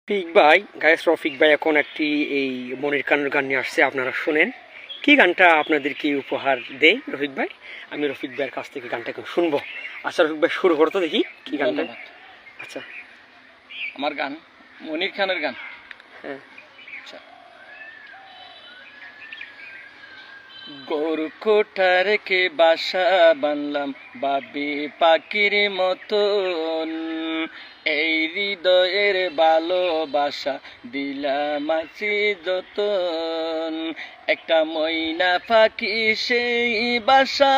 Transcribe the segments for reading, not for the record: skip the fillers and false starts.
রফিক ভাই গায়েস রফিক ভাই এখন একটি এই মনির কানুর গান নিয়ে আসছে, আপনারা শোনেন। কি গানটা আপনাদেরকে উপহার দেই রফিক ভাই? আমি রফিক ভাইয়ের কাছ থেকে গানটা এখন শুনবো। আচ্ছা রফিক ভাই শুরু করতো দেখি কি গানটা। আচ্ছা আমার গান মনির খানের গান। হ্যাঁ আচ্ছা। গরু কোঠা রেখে বাসা বানলাম বাবি পাখির মতন, এই হৃদয়ের ভালোবাসা দিলাম আছি যতন, একটা ময়না পাখি সেই বাসা,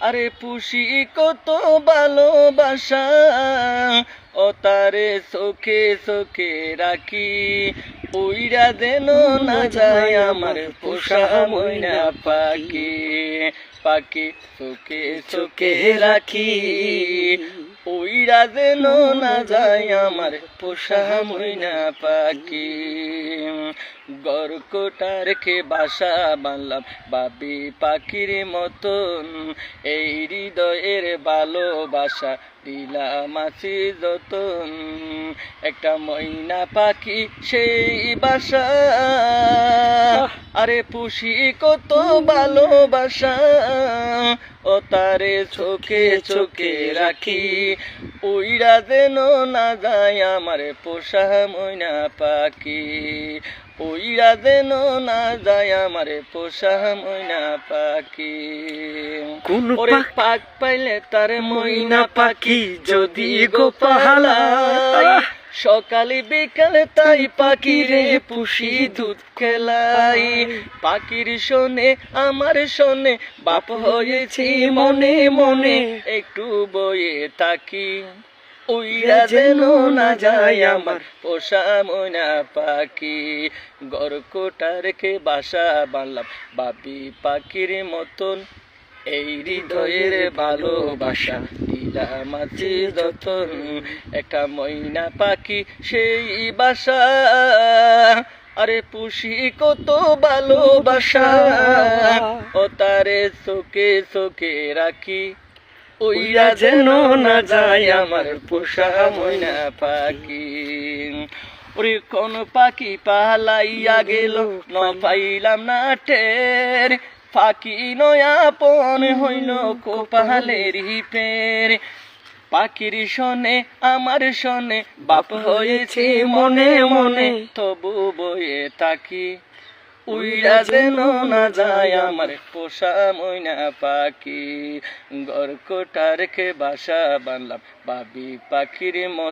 আরে পুষি কত ভালোবাসা, ও তারে চোখে চোখে রাখি, উইরা যেন না যায় আমার পোষা ময়না পাখি, পাখি চোখে চোখে রাখি, উইরা যেন না যায় আমার পোষা ময়না পাখি। গড় কোটা রেখে বাসা বানলাম বাবি পাখির মতন, এই হৃদয়ের ভালোবাসা দিলাম আছি যতন, একটা ময়না পাখি সেই বাসা, আরে পুষি কত ভালোবাসা, ও তারে চোখে চোখে রাখি, উইরা যেন না যায় আমার পোষা ময়না পাখি, উইরা যেন না যায় আমার পোষা ময়না পাখি। ওরে পাক পাইলে তার ময়না পাখি যদি গো পাহালাই, সকালে বিকালে তাই পাখিরে পুষি দুধ খেলাই, পাখির শোনে আমার শোনে বাপ হয়েছি মনে মনে, একটু বয়ে থাকি, উইরা যেন না যায় আমার পোষা ময়না পাখি। গড় কোটা রেখে বাসা বানলাম বাবি পাখির মতন, এই হৃদয়ের ভালোবাসা দিলাম আছি যতন, একটা ময়না পাখি সেই বাসা, আরে পুষি কত ভালোবাসা, ও তারে চোখে চোখে রাখি, উইরা যেন না যায় আমার পোষা ময়না পাখি। ওরে কোন পাখি পালাইয়া গেল ন পাইলাম না টের, পাখি নয়াপন হইল কোপালের পের, পাখির শোনে আমার শোনে বাপ হয়েছে মনে মনে, তবু বয়ে থাকি, উইরা যেন না যায় আমার পোষা ময়না পাখি। গড় কোটা রেখে বাসা বানলাম বাবি পাখির মত।